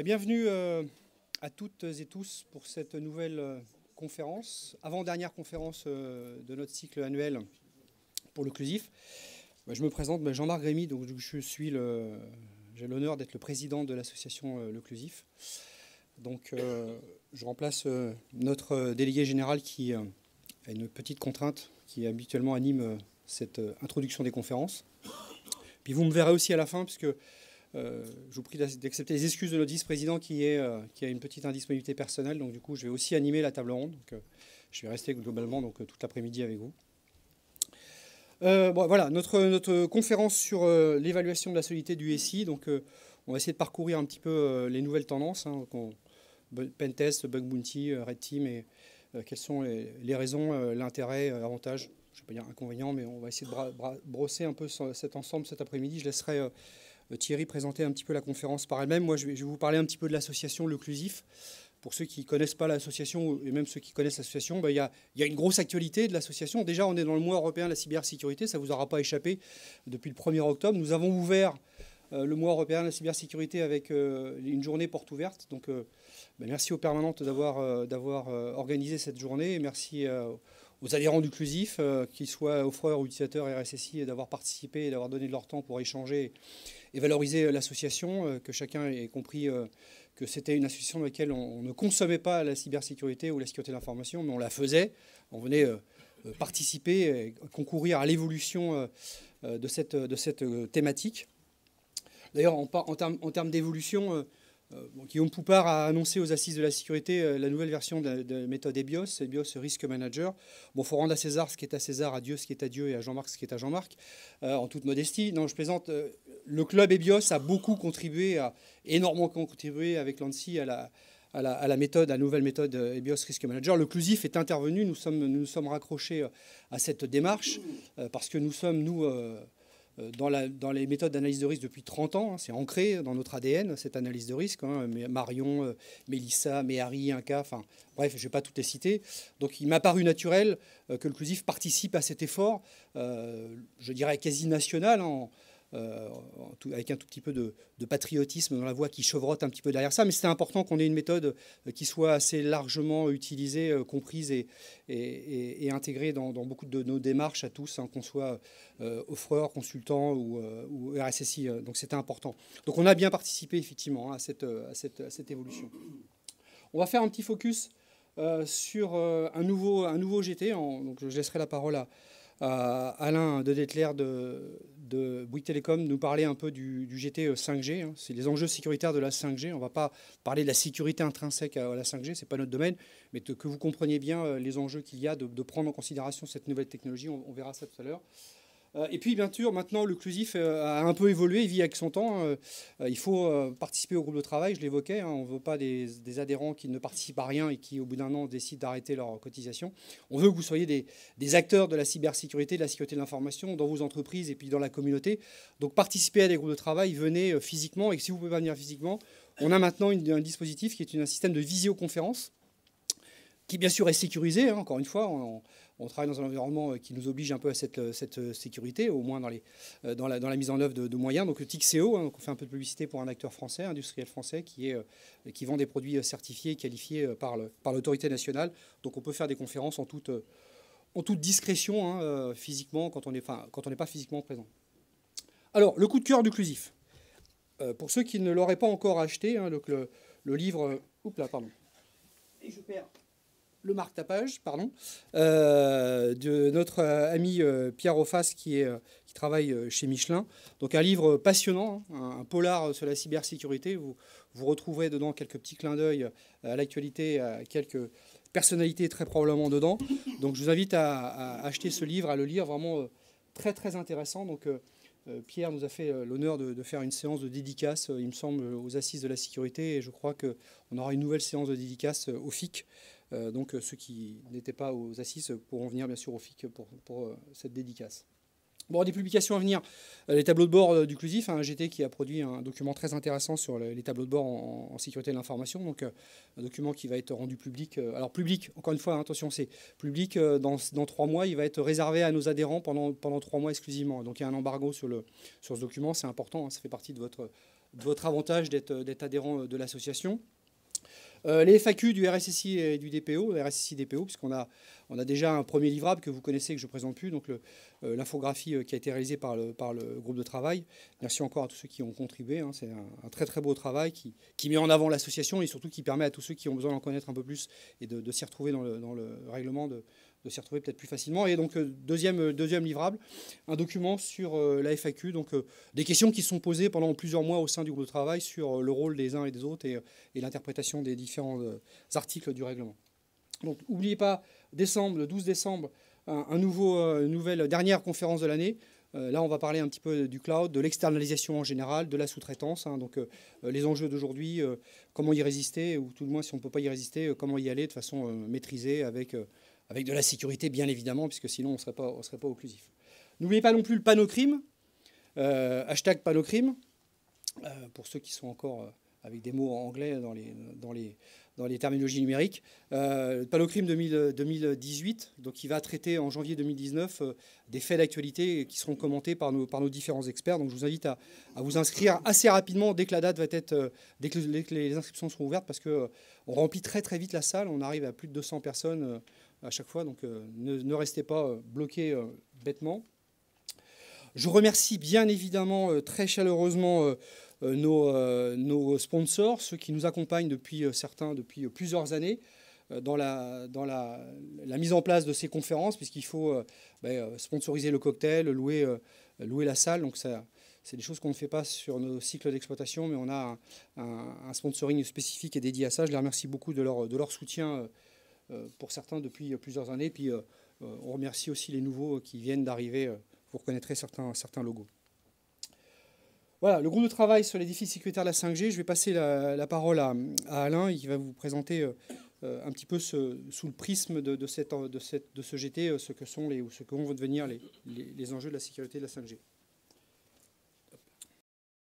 Bienvenue à toutes et tous pour cette nouvelle conférence, avant-dernière conférence de notre cycle annuel pour l'occlusif. Je me présente, Jean-Marc Grémy, donc j'ai l'honneur d'être le président de l'association l'occlusif. Donc je remplace notre délégué général qui a une petite contrainte qui habituellement anime cette introduction des conférences. Puis vous me verrez aussi à la fin, puisque je vous prie d'accepter les excuses de notre vice-président qui a une petite indisponibilité personnelle. Donc du coup, je vais aussi animer la table ronde. Donc, je vais rester globalement toute l'après-midi avec vous. Voilà, notre conférence sur l'évaluation de la solidité du SI. Donc, on va essayer de parcourir un petit peu les nouvelles tendances. Pentest, Bug Bounty, Red Team, et quelles sont les raisons, l'intérêt, l'avantage. Je ne vais pas dire inconvénient, mais on va essayer de brosser un peu cet ensemble cet après-midi. Je laisserai Thierry présenter un petit peu la conférence par elle-même. Moi, je vais vous parler un petit peu de l'association l'occlusif. Pour ceux qui ne connaissent pas l'association, et même ceux qui connaissent l'association, il y a une grosse actualité de l'association. Déjà, on est dans le mois européen de la cybersécurité, ça ne vous aura pas échappé depuis le 1er octobre. Nous avons ouvert le mois européen de la cybersécurité avec une journée porte ouverte. Donc, merci aux permanentes d'avoir organisé cette journée. Et merci aux adhérents d'occlusif, qu'ils soient offreurs ou utilisateurs RSSI, d'avoir participé et d'avoir donné de leur temps pour échanger et valoriser l'association, que chacun ait compris que c'était une association dans laquelle on ne consommait pas la cybersécurité ou la sécurité de l'information, mais on la faisait. On venait participer et concourir à l'évolution de cette thématique. D'ailleurs, en termes d'évolution, Guillaume Poupard a annoncé aux Assises de la sécurité la nouvelle version de la méthode EBIOS, EBIOS Risk Manager. Bon, il faut rendre à César ce qui est à César, à Dieu ce qui est à Dieu et à Jean-Marc ce qui est à Jean-Marc, en toute modestie. Non, je plaisante. Le club EBIOS a beaucoup contribué, a énormément contribué avec l'ANSSI à la méthode, à la nouvelle méthode EBIOS Risk Manager. L'occlusif est intervenu, nous nous sommes raccrochés à cette démarche parce que nous sommes, dans les méthodes d'analyse de risque depuis 30 ans, c'est ancré dans notre ADN, cette analyse de risque. Marion, Mélissa, Méhari, Inca, enfin bref, je ne vais pas toutes les citer. Donc il m'a paru naturel que l'occlusif participe à cet effort, je dirais quasi national, avec un tout petit peu de patriotisme dans la voix qui chevrotte un petit peu derrière ça. Mais c'était important qu'on ait une méthode qui soit assez largement utilisée, comprise et intégrée dans beaucoup de nos démarches à tous, qu'on soit offreur, consultant ou RSSI. Donc c'était important. Donc on a bien participé effectivement à cette évolution. On va faire un petit focus sur un nouveau GT. Donc je laisserai la parole à Alain de Dettler de Bouygues Télécom nous parler un peu du GT 5G. C'est les enjeux sécuritaires de la 5G. On ne va pas parler de la sécurité intrinsèque à la 5G, ce n'est pas notre domaine, mais que vous compreniez bien les enjeux qu'il y a de prendre en considération cette nouvelle technologie. On verra ça tout à l'heure. Et puis, bien sûr, maintenant, l'occlusif a un peu évolué, il vit avec son temps. Il faut participer au groupe de travail, je l'évoquais. On ne veut pas des adhérents qui ne participent à rien et qui, au bout d'un an, décident d'arrêter leur cotisation. On veut que vous soyez des acteurs de la cybersécurité, de la sécurité de l'information dans vos entreprises et puis dans la communauté. Donc, participez à des groupes de travail, venez physiquement. Et si vous ne pouvez pas venir physiquement, on a maintenant un dispositif qui est un système de visioconférence qui, bien sûr, est sécurisé. Encore une fois, on travaille dans un environnement qui nous oblige un peu à cette sécurité, au moins dans la mise en œuvre de moyens. Donc le TICCO, on fait un peu de publicité pour un acteur français, industriel français, qui vend des produits certifiés et qualifiés par l'autorité nationale. Donc on peut faire des conférences en toute discrétion, physiquement, quand on n'est pas physiquement présent. Alors, le coup de cœur d'occlusif. Pour ceux qui ne l'auraient pas encore acheté, le livre... Oups là, pardon. Et je perds... le marque-tapage, de notre ami Pierre Auffas qui travaille chez Michelin. Donc un livre passionnant, un polar sur la cybersécurité. Vous retrouverez dedans quelques petits clins d'œil à l'actualité, à quelques personnalités très probablement dedans. Donc je vous invite à acheter ce livre, à le lire, vraiment très très intéressant. Donc Pierre nous a fait l'honneur de faire une séance de dédicace, il me semble, aux Assises de la sécurité. Et je crois qu'on aura une nouvelle séance de dédicace au FIC. Donc ceux qui n'étaient pas aux Assises pourront venir bien sûr au FIC pour cette dédicace. Bon, des publications à venir, les tableaux de bord du CLUSIF, un GT qui a produit un document très intéressant sur les tableaux de bord en sécurité de l'information, donc un document qui va être rendu public. Alors public, encore une fois, attention, c'est public dans 3 mois, il va être réservé à nos adhérents pendant 3 mois exclusivement. Donc il y a un embargo sur ce document, c'est important, hein, ça fait partie de votre avantage d'être adhérent de l'association. Les FAQ du RSSI et du DPO, RSSI-DPO, puisqu'on a déjà un premier livrable que vous connaissez, que je ne présente plus, donc l'infographie qui a été réalisée par le groupe de travail. Merci encore à tous ceux qui ont contribué. Hein, c'est un très très beau travail qui met en avant l'association et surtout qui permet à tous ceux qui ont besoin d'en connaître un peu plus et de s'y retrouver dans le règlement de s'y retrouver peut-être plus facilement. Et donc, deuxième livrable, un document sur la FAQ, donc des questions qui sont posées pendant plusieurs mois au sein du groupe de travail sur le rôle des uns et des autres et l'interprétation des différents articles du règlement. Donc, n'oubliez pas, le 12 décembre, une nouvelle dernière conférence de l'année. Là, on va parler un petit peu du cloud, de l'externalisation en général, de la sous-traitance. Hein, donc, les enjeux d'aujourd'hui, comment y résister, ou tout le moins, si on ne peut pas y résister, comment y aller de façon maîtrisée avec de la sécurité, bien évidemment, puisque sinon, on ne serait pas occlusif. N'oubliez pas non plus le panneau crime, hashtag panneau crime, pour ceux qui sont encore avec des mots en anglais dans les terminologies numériques. Le panneau crime 2018, donc qui va traiter en janvier 2019 des faits d'actualité qui seront commentés par nos différents experts. Donc je vous invite à vous inscrire assez rapidement dès que la date va être, dès que les inscriptions seront ouvertes, parce qu'on remplit très très vite la salle. On arrive à plus de 200 personnes à chaque fois, donc ne restez pas bloqués bêtement. Je remercie bien évidemment très chaleureusement nos sponsors, ceux qui nous accompagnent depuis plusieurs années dans la mise en place de ces conférences, puisqu'il faut sponsoriser le cocktail, louer la salle. Donc c'est des choses qu'on ne fait pas sur nos cycles d'exploitation, mais on a un sponsoring spécifique et dédié à ça. Je les remercie beaucoup de leur soutien pour certains depuis plusieurs années. Puis on remercie aussi les nouveaux qui viennent d'arriver. Vous reconnaîtrez certains logos. Voilà, le groupe de travail sur les défis sécuritaires de la 5G. Je vais passer la parole à Alain, qui va vous présenter un petit peu sous le prisme de ce GT, ce que vont devenir les enjeux de la sécurité de la 5G.